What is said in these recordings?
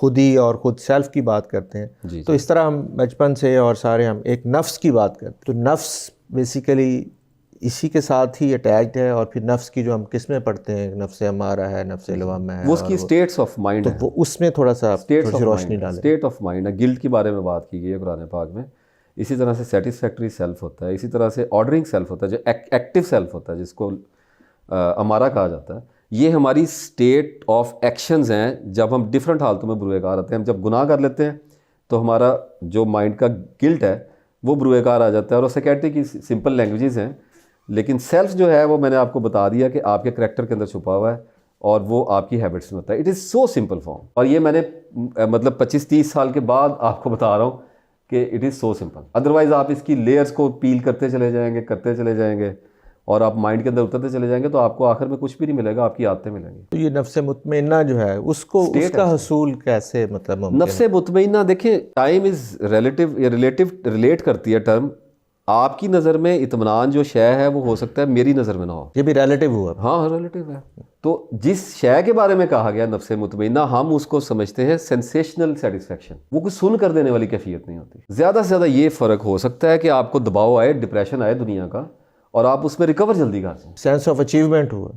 खुदी और खुद सेल्फ की बात करते हैं, तो इस तरह हम बचपन से और सारे हम एक नफ्स की बात करते हैं। तो नफ्स बेसिकली इसी के साथ ही अटैच्ड है, और फिर नफ्स की जो हम किस्में पढ़ते हैं, नफ्स हमारा है, नफ्स लवामा है, वो उसकी स्टेट्स ऑफ माइंड है, तो वो उसमें थोड़ा सा थोड़ी सी रोशनी डालें। स्टेट ऑफ माइंड है। गिल्ट के बारे में बात की गई है कुरान पाक में। इसी तरह से सेटिस्फैक्टरी सेल्फ होता है, इसी तरह से ऑर्डरिंग सेल्फ होता है, जो एक्टिव सेल्फ होता है, जिसको अमारा कहा जाता है। ये हमारी स्टेट ऑफ एक्शंस हैं जब हम डिफरेंट हालतों में बुरुएकार आते हैं। हम जब गुनाह कर लेते हैं तो हमारा जो माइंड का गिल्ट है वो बुरुएकार आ जाता है, और वो सेकेंडरी की सिंपल लैंग्वेजेस हैं। लेकिन सेल्फ जो है वो मैंने आपको बता दिया कि आपके करैक्टर के अंदर छुपा हुआ है, और वो आपकी हैबिट्स में होता है। It is so simple form, और ये मैंने मतलब 25-30 साल के बाद आपको बता रहा हूँ कि it is so simple. Otherwise आप इसकी लेयर्स को पील करते चले जाएंगे और आप माइंड के अंदर उतरते चले जाएंगे, तो आपको आखिर में कुछ भी नहीं मिलेगा, आपकी आदतें मिलेंगी। तो ये नफ्स मुतमइन्ना जो है उसको उसका हसूल कैसे मतलब नफ्स मुतमइन्ना, देखिए टाइम इज़ रिलेट करती है टर्म। आपकी नज़र में इत्मीनान जो शय है वो हो सकता है मेरी नज़र में ना हो। ये भी रिलेटिव हुआ। हाँ, रिलेटिव है। तो जिस शय के बारे में कहा गया नफ्स मुतमइन्ना, हम उसको समझते हैं सेंसेशनल सेटिस्फैक्शन। वो कुछ सुन कर देने वाली कैफियत नहीं होती। ज़्यादा से ज़्यादा ये फ़र्क हो सकता है कि आपको दबाव आए, डिप्रेशन आए दुनिया का, और आप उसमें रिकवर जल्दी कर जाएं। सेंस ऑफ अचीवमेंट हुआ।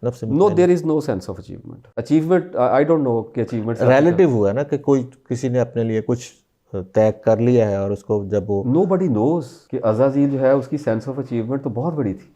No, there is no sense of achievement. Achievement I don't know कि अचीवमेंट रिलेटिव हुआ ना, कि कोई किसी ने अपने लिए कुछ तय कर लिया है, और उसको जब वो नोबडी नोज कि अज़ाज़ील जो है उसकी सेंस ऑफ अचीवमेंट तो बहुत बड़ी थी,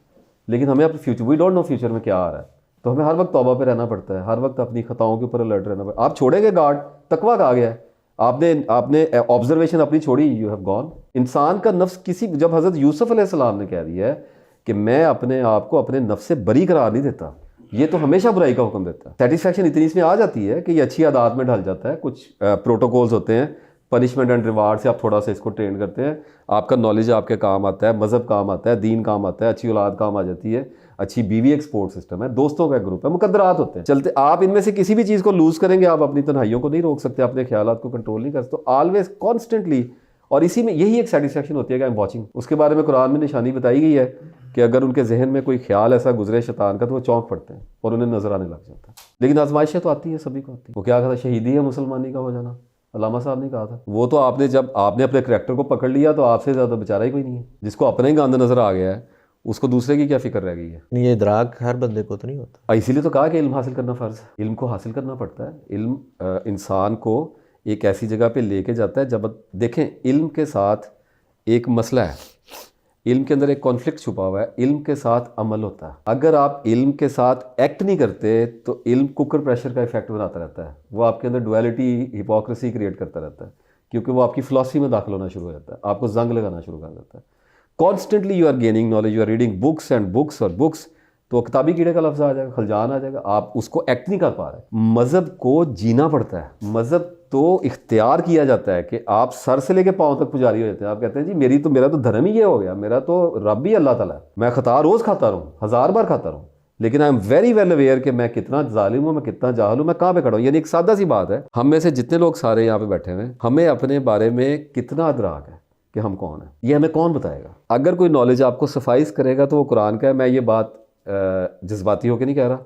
लेकिन हमें अपने future, we don't know future में क्या आ रहा है, तो हमें हर वक्त तौबा पे रहना पड़ता है, हर वक्त अपनी खताओं के ऊपर अलर्ट रहना पड़ता है। आप छोड़ेंगे गार्ड, तकवा कहा गया है, आपने ऑब्जर्वेशन अपनी छोड़ी, यू हैव गॉन। इंसान का नफ्स किसी, जब हज़रत यूसुफ अलैहिस्सलाम ने कह दिया है कि मैं अपने आप को अपने नफ्स से बरी करार नहीं देता, ये तो हमेशा बुराई का हुक्म देता है। सेटिस्फैक्शन इतनी इसमें आ जाती है कि ये अच्छी आदत में ढल जाता है। कुछ प्रोटोकॉल्स होते हैं, पनिशमेंट एंड रिवार्ड से आप थोड़ा सा इसको ट्रेन करते हैं, आपका नॉलेज आपके काम आता है, मज़हब काम आता है, दीन काम आता है, अच्छी औलाद काम आ जाती है, अच्छी बीवी एक सपोर्ट सिस्टम है, दोस्तों का ग्रुप है, मुकद्दरात होते हैं चलते। आप इनमें से किसी भी चीज़ को लूज़ करेंगे, आप अपनी तन्हाइयों को नहीं रोक सकते, अपने ख्यालात को कंट्रोल नहीं कर सकते। तो ऑलवेज कॉन्स्टेंटली, और इसी में यही एक सेटिस्फैक्शन होती है कि आई एम वॉचिंग। उसके बारे में कुरान में निशानी बताई गई है कि अगर उनके जहन में कोई ख्याल ऐसा गुजरे शैतान का, तो वो चौंक पड़ते हैं और उन्हें नजर आने लग जाता है। लेकिन आजमाइशें तो आती है, सभी को आती है। वो क्या कहा था, शहीदी है मुसलमानी का हो जाना, अल्लामा साहब ने कहा था। वो तो आपने, जब आपने अपने करैक्टर को पकड़ लिया तो आपसे ज़्यादा बेचारा ही कोई नहीं है। जिसको अपना ही गंद नज़र आ गया है, उसको दूसरे की क्या फिक्र रह गई है। ये इदराक हर बंदे को तो नहीं होता। इसीलिए तो कहा कि इल्म हासिल करना फ़र्ज़ है, इल्म को हासिल करना पड़ता है। इल्म इंसान को एक ऐसी जगह पे लेके जाता है, जब देखें इल्म के साथ एक मसला है, इल्म के अंदर एक कॉन्फ्लिक्ट छुपा हुआ है, इल्म के साथ अमल होता है। अगर आप इल्म के साथ एक्ट नहीं करते तो इल्म कुकर प्रेशर का इफेक्ट बनाता रहता है, वो आपके अंदर डुअलिटी, हिपोक्रेसी क्रिएट करता रहता है, क्योंकि वो आपकी फिलॉसफी में दाखिल होना शुरू हो जाता है, आपको जंग लगाना शुरू कर देता है। Constantly you are gaining knowledge, you are reading books and books और बुक्स, तो किताबी कीड़े का लफ्ज़ आ जाएगा, खलजान आ जाएगा, आप उसको एक्ट नहीं कर पा रहे। मज़हब को जीना पड़ता है, मज़हब तो इख्तियार किया जाता है कि आप सर से लेके पाँव तक पुजारी हो जाते हैं। आप कहते हैं जी मेरा तो धर्म ही ये हो गया, मेरा तो रब ही अल्लाह ताला है, मैं खता रोज़ खाता रहूँ, 1000 बार खाता रहूँ, लेकिन I am very well aware कि मैं कितना जालिम हूँ, मैं कितना जाहिल हूँ, मैं कहाँ पे खड़ा हूँ। यानी एक सादा सी बात है, हम में से जितने लोग सारे यहाँ पे बैठे हुए हैं, हमें अपने बारे में कितना अदराक है कि हम कौन हैं, ये हमें कौन बताएगा। अगर कोई नॉलेज आपको सफाइस करेगा तो वो कुरान का है। मैं ये बात जज्बाती होकर नहीं कह रहा,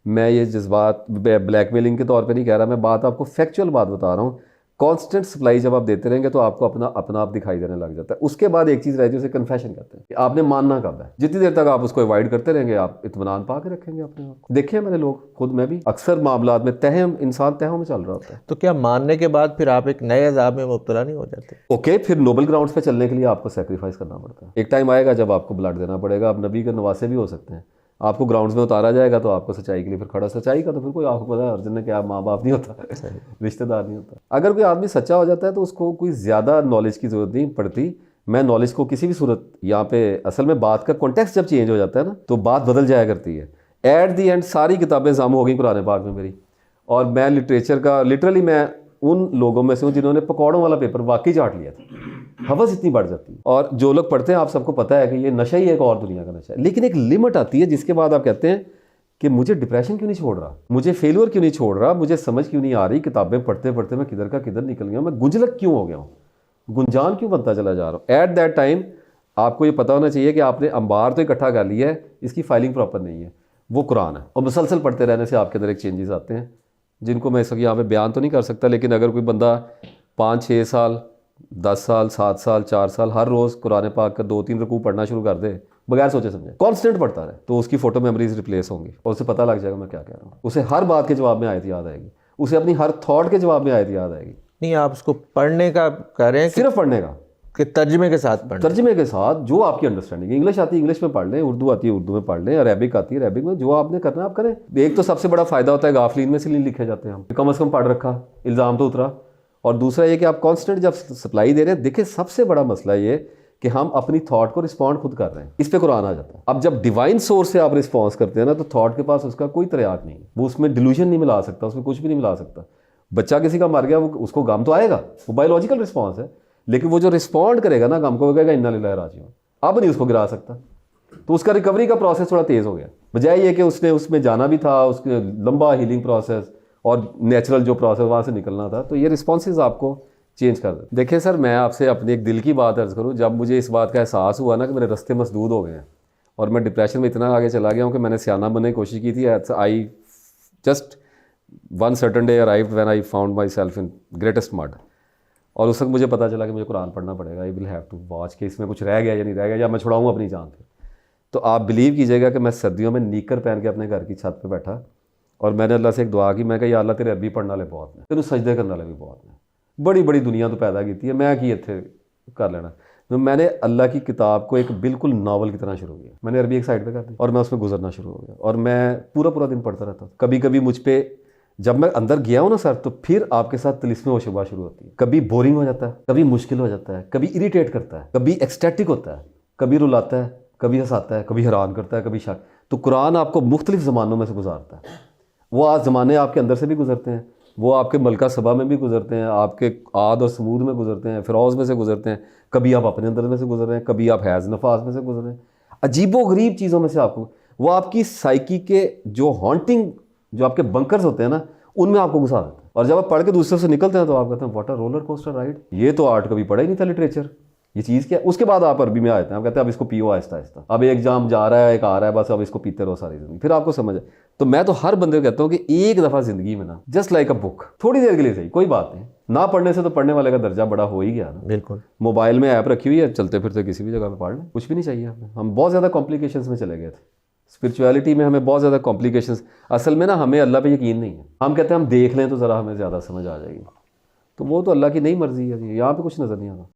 मैं ये जज्बात ब्लैकमेलिंग के तौर पे नहीं कह रहा, मैं बात आपको फैक्चुअल बात बता रहा हूँ। कांस्टेंट सप्लाई जब आप देते रहेंगे तो आपको अपना आप दिखाई देने लग जाता है। उसके बाद एक चीज़ रहती है, उसे कन्फेशन कहते हैं, कि आपने मानना कब है। जितनी देर तक आप उसको अवॉइड करते रहेंगे, आप इत्मीनान पा के रखेंगे अपने आप को। देखे मैंने लोग, खुद मैं भी अक्सर मामलात में इंसान तहों में चल रहा होता है। तो क्या मानने के बाद फिर आप एक नए अज़ाब में मुब्तला नहीं हो जाते? ओके, फिर नोबल ग्राउंड्स पे चलने के लिए आपको सेक्रीफाइस करना पड़ता है। एक टाइम आएगा जब आपको ब्लड देना पड़ेगा। आप नबी के नवासे भी हो सकते हैं, आपको ग्राउंड्स में उतारा जाएगा तो आपको सच्चाई के लिए फिर खड़ा, सच्चाई का तो फिर कोई आपको पता है अर्जुन ने क्या, माँ बाप नहीं होता, रिश्तेदार नहीं होता। अगर कोई आदमी सच्चा हो जाता है तो उसको कोई ज़्यादा नॉलेज की ज़रूरत नहीं पड़ती। मैं नॉलेज को किसी भी सूरत, यहाँ पे असल में बात का कॉन्टेक्स्ट जब चेंज हो जाता है ना, तो बात बदल जाया करती है। एट दी एंड सारी किताबें जाम हो गई कुरान पाक में मेरी, और मैं लिटरेचर का लिटरली मैं उन लोगों में से हूँ जिन्होंने पकौड़ों वाला पेपर वाकई चाट लिया था। हवस इतनी बढ़ जाती है, और जो लोग पढ़ते हैं आप सबको पता है कि ये नशा ही एक और दुनिया का नशा है। लेकिन एक लिमिट आती है जिसके बाद आप कहते हैं कि मुझे डिप्रेशन क्यों नहीं छोड़ रहा, मुझे फेलियर क्यों नहीं छोड़ रहा, मुझे समझ क्यों नहीं आ रही, किताबें पढ़ते पढ़ते मैं किधर का किधर निकल गया हूँ, मैं गुंजलक क्यों हो गया हूँ, गुंजान क्यों बनता चला जा रहा हूँ। एट दैट टाइम आपको ये पता होना चाहिए कि आपने अंबार तो इकट्ठा कर लिया है, इसकी फाइलिंग प्रॉपर नहीं है, वो कुरान है। और मुसलसल पढ़ते रहने से आपके अंदर एक चेंजेस आते हैं, जिनको मैं इस वक्त यहाँ पे बयान तो नहीं कर सकता, लेकिन अगर कोई बंदा 5-6 साल, 10 साल, 7 साल, 4 साल हर रोज़ कुरान पाक का 2-3 रकू पढ़ना शुरू कर दे बगैर सोचे समझे, कांस्टेंट पढ़ता रहे, तो उसकी फ़ोटो मेमोरीज रिप्लेस होंगी और उसे पता लग जाएगा मैं क्या कह रहा हूँ। उसे हर बात के जवाब में आयत याद आएगी, उसे अपनी हर थॉट के जवाब में आयत याद आएगी। नहीं, आप उसको पढ़ने का कह रहे हैं सिर्फ पढ़ने का कि तर्जमे के साथ पढ़ना, तर्जमे के साथ जो आपकी अंडरस्टैंडिंग, इंग्लिश आती है इंग्लिश में पढ़ लें, उर्दू आती है उर्दू में पढ़ लें, अरेबिक आती है अरेबिक में, जो आपने करना आप करें। एक तो सबसे बड़ा फ़ायदा होता है गाफलीन में से नहीं लिखे जाते हम, कम से कम पढ़ रखा, इल्ज़ाम तो उतरा। और दूसरा ये कि आप कांस्टेंट जब सप्लाई दे रहे हैं, देखिए सबसे बड़ा मसला ये कि हम अपनी थॉट को रिस्पॉन्ड खुद कर रहे हैं, इस पे कुरान आ जाता है। अब जब डिवाइन सोर्स से आप रिस्पॉन्स करते हैं ना, तो थॉट के पास उसका कोई तरियाक नहीं, वो उसमें डिल्यूजन नहीं मिला सकता, उसमें कुछ भी नहीं मिला सकता। बच्चा किसी का मर गया, वो उसको गम तो आएगा, वो बायोलॉजिकल रिस्पॉन्स है, लेकिन वो जो रिस्पॉन्ड करेगा ना गम को, वो कहेगा इन्ना लिल्लाहि राजिऊन, अब नहीं उसको गिरा सकता। तो उसका रिकवरी का प्रोसेस थोड़ा तेज़ हो गया, बजाय ये कि उसने उसमें जाना भी था, उसके लंबा हीलिंग प्रोसेस और नेचुरल जो प्रोसेस वहाँ से निकलना था, तो ये रिस्पॉन्सेज आपको चेंज कर दे। देखिए सर, मैं आपसे अपने एक दिल की बात अर्ज़ करूँ, जब मुझे इस बात का एहसास हुआ ना कि मेरे रास्ते मसदूद हो गए हैं और मैं डिप्रेशन में इतना आगे चला गया हूँ कि मैंने सियाना बनने की कोशिश की थी, I just one certain day arrived when I found my self in greatest mud, और उस वक्त मुझे पता चला कि मुझे कुरान पढ़ना पड़ेगा, I will have to watch कि इसमें कुछ रह गया या नहीं रह गया, या मैं छुड़ाऊँ अपनी जान फिर। तो आप बिलीव कीजिएगा कि मैं सर्दियों में नीकर पहन के अपने घर की छत पर बैठा और मैंने अल्लाह से एक दुआ की, मैं कहा या अल्लाह तेरे अरबी पढ़ने वाले बहुत ने, तेनू सजदे करने वाले भी बहुत ने, बड़ी बड़ी दुनिया तो पैदा की है, मैं की इत्थे कर लेना। तो मैंने अल्लाह की किताब को एक बिल्कुल नावल की तरह शुरू किया, मैंने अरबी एक साइड पे कर दी और मैं उसमें गुजरना शुरू हो गया, और मैं पूरा पूरा दिन पढ़ता रहता था। कभी कभी मुझ पर जब मैं अंदर गया हूँ ना सर, तो फिर आपके साथ तिलिस्में व शुबा शुरू होती है। कभी बोरिंग हो जाता है, कभी मुश्किल हो जाता है, कभी इरिटेट करता है, कभी एक्सटैटिक होता है, कभी रुलाता है, कभी हंसाता है, कभी हैरान करता है, कभी शक। तो कुरान आपको मुख्तलिफ ज़मानों में से गुजारता है। वो आज ज़माने आपके अंदर से भी गुजरते हैं, वो आपके मलका सबा में भी गुजरते हैं, आपके आद और समूद में गुजरते हैं, फिरौज़ में से गुजरते हैं, कभी आप अपने अंदर में से गुजर रहे हैं, कभी आप हैज़ नफास में से गुजर रहे हैं, अजीबो गरीब चीज़ों में से आपको, वो आपकी साइकी के जो हॉन्टिंग, जो आपके बंकर्स होते हैं ना, उनमें आपको घुसा देता है। और जब आप पढ़ के दूसरे से निकलते हैं तो आप कहते हैं what a roller coaster ride, ये तो आर्ट कभी पढ़ा ही नहीं था, लिटरेचर, ये चीज़ क्या। उसके बाद आप अरबी में आते हैं, आप कहते हैं अब इसको पियो आहिस्ता आहिस्ता, अब एक जाम जा रहा है, एक आ रहा है, बस अब इसको पीते रहो सारी ज़िंदगी, फिर आपको समझ है। तो मैं तो हर बंदे को कहता हूँ कि एक दफ़ा ज़िंदगी में ना, जस्ट लाइक अ बुक, थोड़ी देर के लिए सही, कोई बात नहीं, ना पढ़ने से तो पढ़ने वाले का दर्जा बड़ा हो ही गया ना। बिल्कुल। मोबाइल में ऐप रखी हुई है, चलते फिरते किसी भी जगह पर पढ़ लें, कुछ भी नहीं चाहिए हमें। हम बहुत ज़्यादा कॉम्प्लिकेशंस में चले गए थे, स्पिरिचुअलिटी में हमें बहुत ज़्यादा कॉम्प्लिकेशंस, असल में ना हमें अल्लाह पे यकीन नहीं है। हम कहते हैं हम देख लें तो ज़रा हमें ज़्यादा समझ आ जाएगी, तो वो तो अल्लाह की नहीं मर्जी है, यहाँ पे कुछ नज़र नहीं आता।